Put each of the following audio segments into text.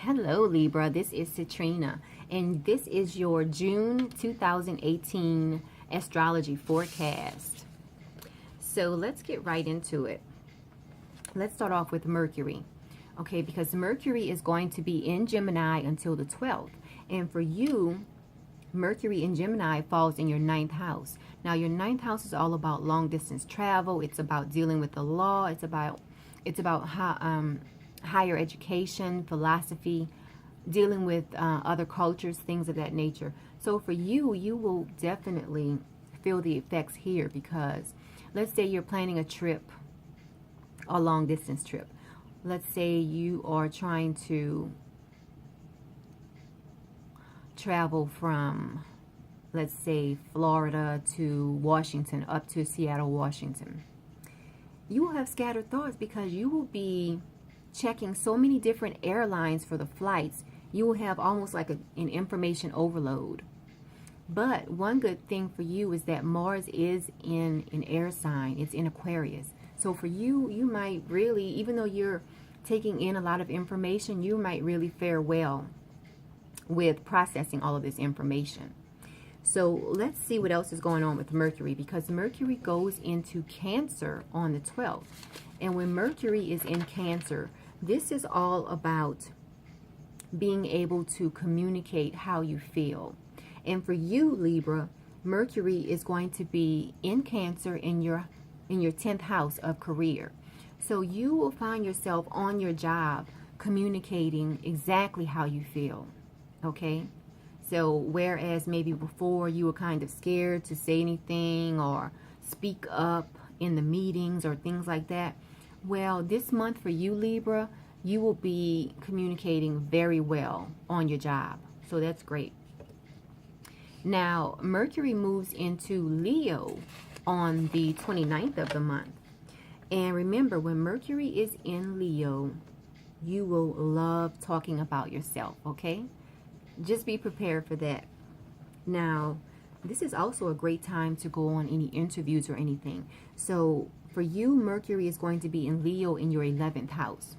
Hello Libra, this is Citrina, and this is your June 2018 astrology forecast. So let's get right into it. Let's start off with Mercury, okay, because Mercury is going to be in Gemini until the 12th. And for you, Mercury in Gemini falls in your 9th house. Now, your 9th house is all about long distance travel. It's about dealing with the law. It's about higher education, philosophy, dealing with other cultures, things of that nature. So for you, you will definitely feel the effects here because let's say you're planning a trip, a long distance trip. Let's say you are trying to travel from, let's say, Florida to Washington, up to Seattle, Washington. You will have scattered thoughts because you will be checking so many different airlines for the flights. You will have almost like an information overload. But one good thing for you is that Mars is in an air sign. It's in Aquarius. So for you, you might really, even though you're taking in a lot of information, you might really fare well with processing all of this information. So let's see what else is going on with Mercury, because Mercury goes into Cancer on the 12th. And when Mercury is in Cancer, this is all about being able to communicate how you feel. And for you, Libra, Mercury is going to be in Cancer in your 10th house of career. So you will find yourself on your job communicating exactly how you feel. Okay? So whereas maybe before you were kind of scared to say anything or speak up in the meetings or things like that, well, this month for you, Libra, you will be communicating very well on your job. So that's great. Now, Mercury moves into Leo on the 29th of the month. And remember, when Mercury is in Leo, you will love talking about yourself, okay? Just be prepared for that. Now, this is also a great time to go on any interviews or anything. So for you, Mercury is going to be in Leo in your 11th house.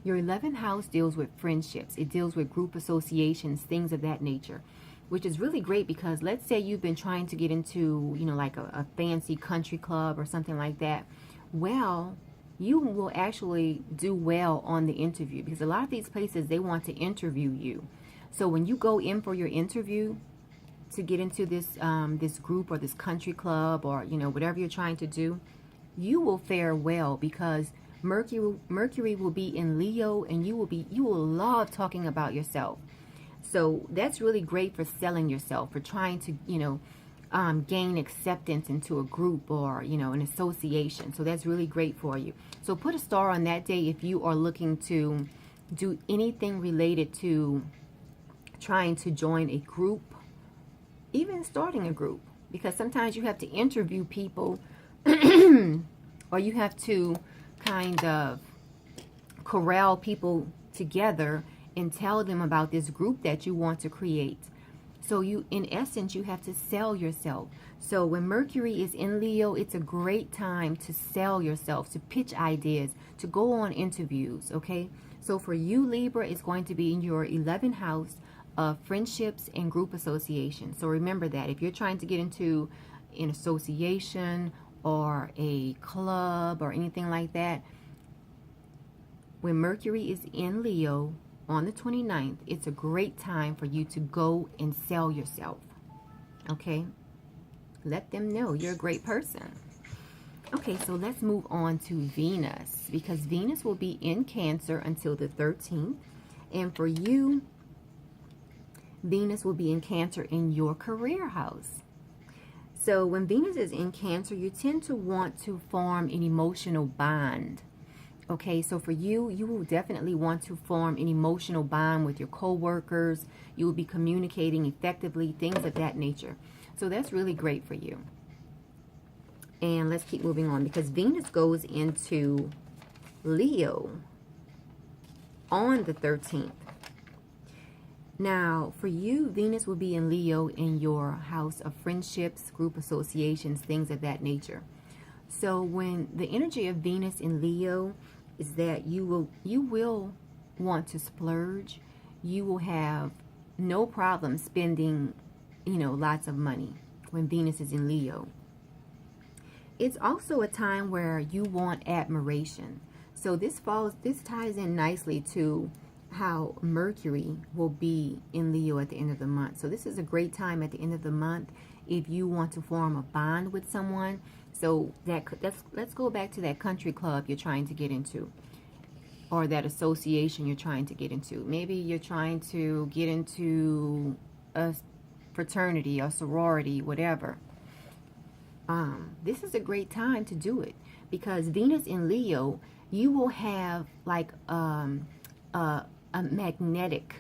Your 11th house deals with friendships. It deals with group associations, things of that nature, which is really great because let's say you've been trying to get into, like a fancy country club or something like that. Well, you will actually do well on the interview because a lot of these places, they want to interview you. So when you go in for your interview to get into this this group or this country club or whatever you're trying to do, you will fare well because Mercury will be in Leo and you will love talking about yourself. So that's really great for selling yourself, for trying to gain acceptance into a group or an association. So that's really great for you. So put a star on that day if you are looking to do anything related to trying to join a group, even starting a group, because sometimes you have to interview people or you have to kind of corral people together and tell them about this group that you want to create. So you, in essence, you have to sell yourself. So when Mercury is in Leo, it's a great time to sell yourself, to pitch ideas, to go on interviews, okay? So for you, Libra, it's going to be in your 11th house of friendships and group association. So remember that if you're trying to get into an association or a club or anything like that, when Mercury is in Leo on the 29th, it's a great time for you to go and sell yourself. Okay? Let them know you're a great person. Okay, so let's move on to Venus, because Venus will be in Cancer until the 13th. And for you, Venus will be in Cancer in your career house. So when Venus is in Cancer, you tend to want to form an emotional bond. Okay, so for you, you will definitely want to form an emotional bond with your co-workers. You will be communicating effectively, things of that nature. So that's really great for you. And let's keep moving on because Venus goes into Leo on the 13th. Now, for you, Venus will be in Leo in your house of friendships, group associations, things of that nature. So when the energy of Venus in Leo is that you will want to splurge, you will have no problem spending, lots of money when Venus is in Leo. It's also a time where you want admiration. So this ties in nicely to how Mercury will be in Leo at the end of the month. So this is a great time at the end of the month if you want to form a bond with someone. So let's go back to that country club you're trying to get into, or that association you're trying to get into. Maybe you're trying to get into a fraternity or sorority, whatever. This is a great time to do it, because Venus in Leo, you will have like a magnetic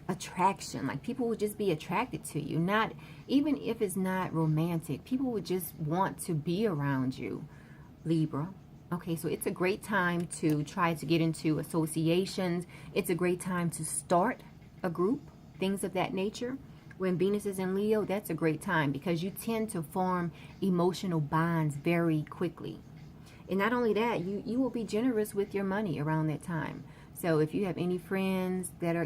attraction. Like, people will just be attracted to you. Not even if it's not romantic, people would just want to be around you, Libra. Okay, so it's a great time to try to get into associations. It's a great time to start a group, things of that nature. When Venus is in Leo, that's a great time, because you tend to form emotional bonds very quickly. And not only that, you will be generous with your money around that time. So if you have any friends that are,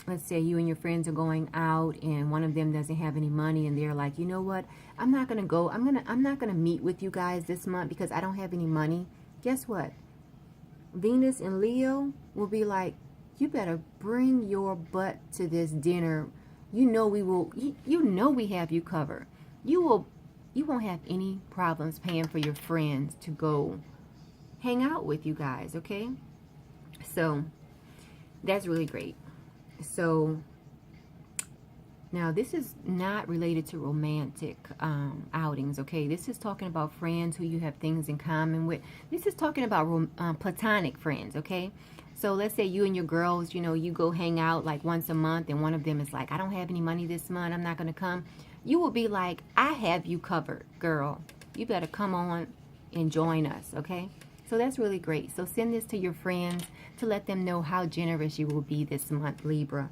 let's say you and your friends are going out and one of them doesn't have any money, and they're like, you know what, I'm not going to go. I'm not going to meet with you guys this month because I don't have any money. Guess what? Venus in Leo will be like, you better bring your butt to this dinner. We will. We have you covered. You won't have any problems paying for your friends to go hang out with you guys, okay? So that's really great. So now this is not related to romantic outings, okay? This is talking about friends who you have things in common with. This is talking about platonic friends, okay? So let's say you and your girls, you go hang out like once a month, and one of them is like, I don't have any money this month, I'm not going to come. You will be like, I have you covered, girl. You better come on and join us, okay? So that's really great. So send this to your friends to let them know how generous you will be this month, Libra.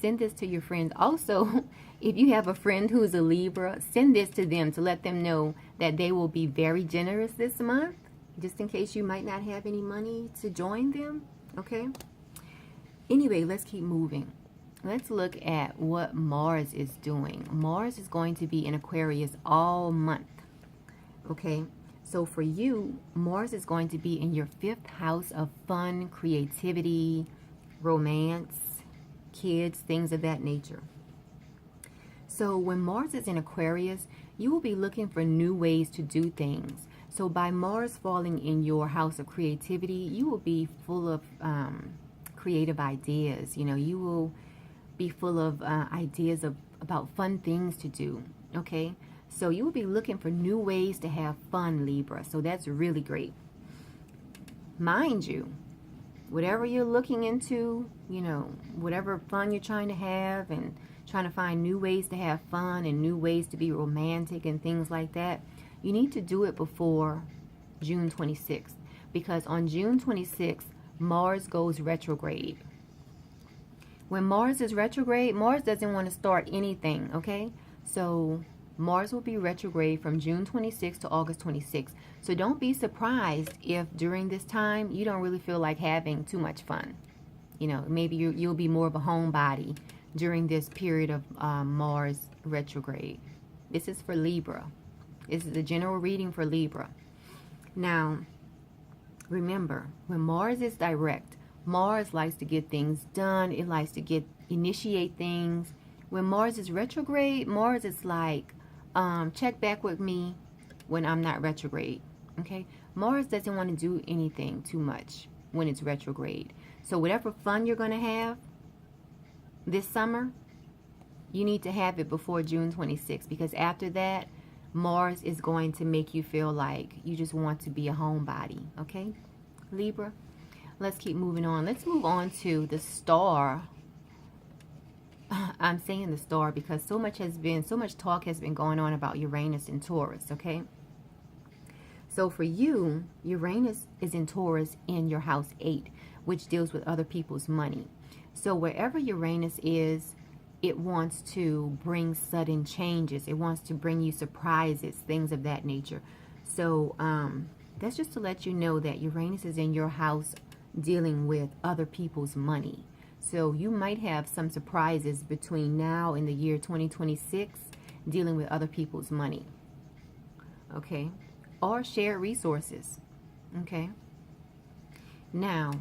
Send this to your friends. Also, if you have a friend who's a Libra, send this to them to let them know that they will be very generous this month, just in case you might not have any money to join them, okay? Anyway, let's keep moving. Let's look at what Mars is doing. Mars is going to be in Aquarius all month, okay? So for you, Mars is going to be in your 5th house of fun, creativity, romance, kids, things of that nature. So when Mars is in Aquarius, you will be looking for new ways to do things. So by Mars falling in your house of creativity, you will be full of creative ideas. You will be full of ideas about fun things to do, okay? So you will be looking for new ways to have fun, Libra. So that's really great. Mind you, whatever you're looking into, whatever fun you're trying to have and trying to find new ways to have fun and new ways to be romantic and things like that, you need to do it before June 26th, because on June 26th, Mars goes retrograde. When Mars is retrograde, Mars doesn't want to start anything, okay? So Mars will be retrograde from June 26th to August 26th. So don't be surprised if during this time you don't really feel like having too much fun. Maybe you'll be more of a homebody during this period of Mars retrograde. This is for Libra. This is the general reading for Libra. Now, remember, when Mars is direct, Mars likes to get things done. It likes to initiate things. When Mars is retrograde, Mars is like, check back with me when I'm not retrograde. Okay? Mars doesn't want to do anything too much when it's retrograde. So whatever fun you're going to have this summer, you need to have it before June 26th, because after that, Mars is going to make you feel like you just want to be a homebody. Okay, Libra? Let's keep moving on. Let's move on to the star. I'm saying the star because so much talk has been going on about Uranus and Taurus, okay? So for you, Uranus is in Taurus in your house 8, which deals with other people's money. So wherever Uranus is, it wants to bring sudden changes. It wants to bring you surprises, things of that nature. So That's just to let you know that Uranus is in your house dealing with other people's money. So you might have some surprises between now and the year 2026 dealing with other people's money. Okay? Or shared resources. Okay? Now,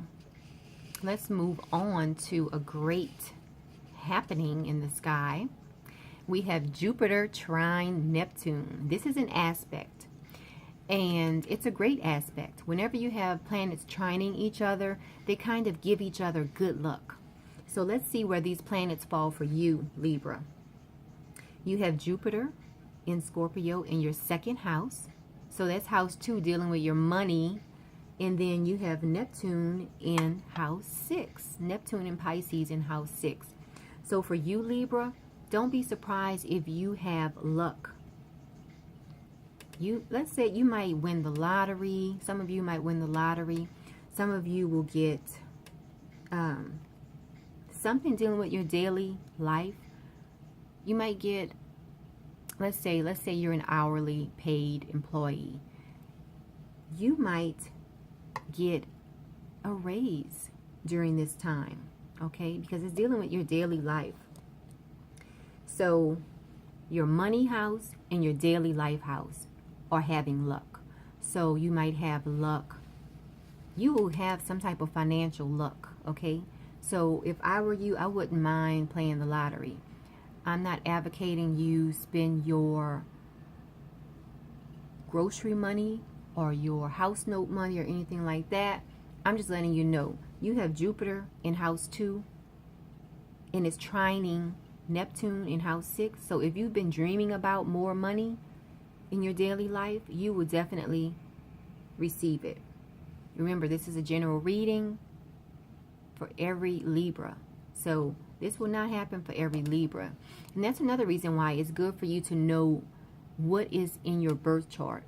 let's move on to a great happening in the sky. We have Jupiter trine Neptune. This is an aspect, and it's a great aspect. Whenever you have planets trining each other, they kind of give each other good luck. So let's see where these planets fall for you, Libra. You have Jupiter in Scorpio in your second house. So that's house 2, dealing with your money. And then you have Neptune in house 6. Neptune in Pisces in house 6. So for you, Libra, don't be surprised if you have luck. Let's say you might win the lottery. Some of you might win the lottery. Some of you will get something dealing with your daily life. You might get, let's say you're an hourly paid employee. You might get a raise during this time, okay? Because it's dealing with your daily life. So your money house and your daily life house are having luck. So you might have luck. You will have some type of financial luck, okay? So if I were you, I wouldn't mind playing the lottery. I'm not advocating you spend your grocery money or your house note money or anything like that. I'm just letting you know. You have Jupiter in house 2 and it's trining Neptune in house 6. So if you've been dreaming about more money in your daily life, you will definitely receive it. Remember, this is a general reading for every Libra. So this will not happen for every Libra. And that's another reason why it's good for you to know what is in your birth chart.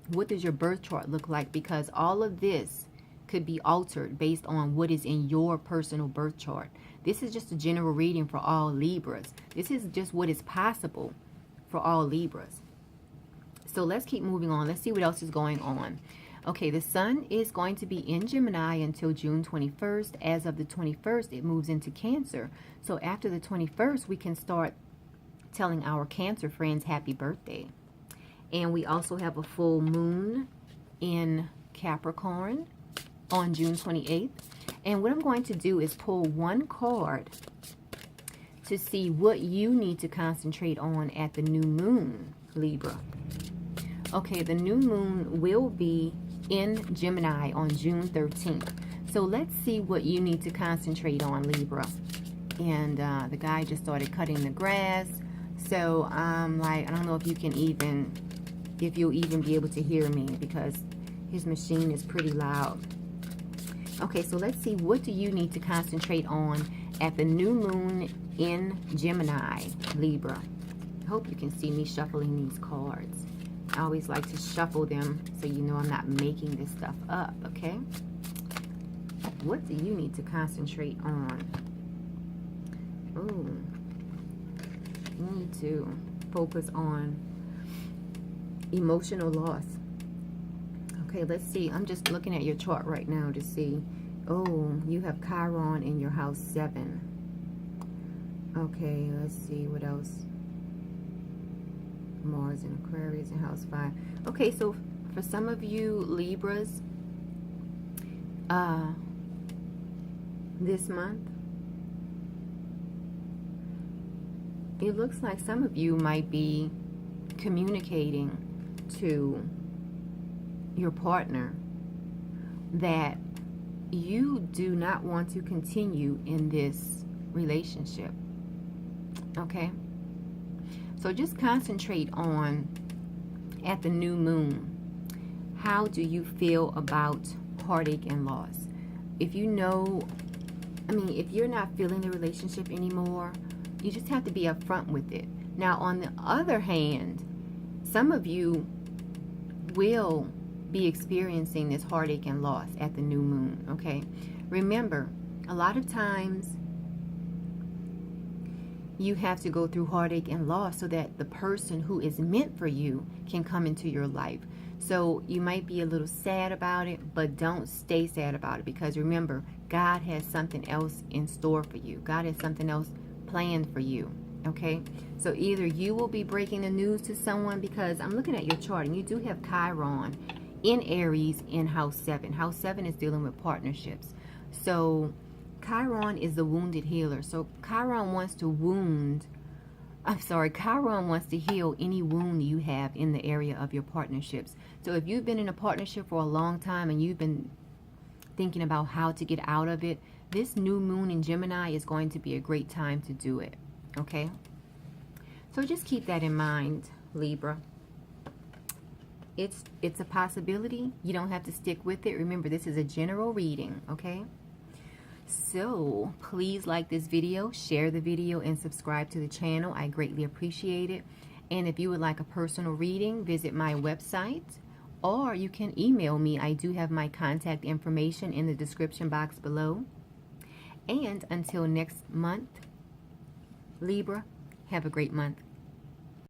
What does your birth chart look like? Because all of this could be altered based on what is in your personal birth chart. This is just a general reading for all Libras. This is just what is possible for all Libras. So let's keep moving on. Let's see what else is going on. Okay, the sun is going to be in Gemini until June 21st. As of the 21st, it moves into Cancer. So after the 21st, we can start telling our Cancer friends happy birthday. And we also have a full moon in Capricorn on June 28th. And what I'm going to do is pull one card to see what you need to concentrate on at the new moon, Libra. Okay, the new moon will be in Gemini on June 13th. So let's see what you need to concentrate on, Libra. And the guy just started cutting the grass. So I'm like, I don't know if you'll even be able to hear me because his machine is pretty loud. Okay, so let's see, what do you need to concentrate on at the new moon in Gemini, Libra? I hope you can see me shuffling these cards. I always like to shuffle them so you know I'm not making this stuff up, okay? What do you need to concentrate on? Oh, you need to focus on emotional loss. Okay, let's see. I'm just looking at your chart right now to see. Oh, you have Chiron in your house 7. Okay, let's see what else. Mars and Aquarius in house 5. Okay, so for some of you Libras, this month, it looks like some of you might be communicating to your partner that you do not want to continue in this relationship. Okay? So just concentrate on, at the new moon, how do you feel about heartache and loss? If you know, if you're not feeling the relationship anymore, you just have to be upfront with it. Now, on the other hand, some of you will be experiencing this heartache and loss at the new moon, okay? Remember, a lot of times you have to go through heartache and loss so that the person who is meant for you can come into your life. So you might be a little sad about it, but don't stay sad about it, because remember, God has something else in store for you. God has something else planned for you. Okay, so either you will be breaking the news to someone, because I'm looking at your chart and you do have Chiron in Aries in house 7. House 7 is dealing with partnerships. So Chiron is the wounded healer. So Chiron wants to Chiron wants to heal any wound you have in the area of your partnerships. So if you've been in a partnership for a long time and you've been thinking about how to get out of it, this new moon in Gemini is going to be a great time to do it. Okay? So just keep that in mind, Libra. It's a possibility. You don't have to stick with it. Remember, this is a general reading, okay? So please like this video, share the video, and subscribe to the channel. I greatly appreciate it. And if you would like a personal reading, visit my website, or you can email me. I do have my contact information in the description box below. And until next month, Libra, have a great month.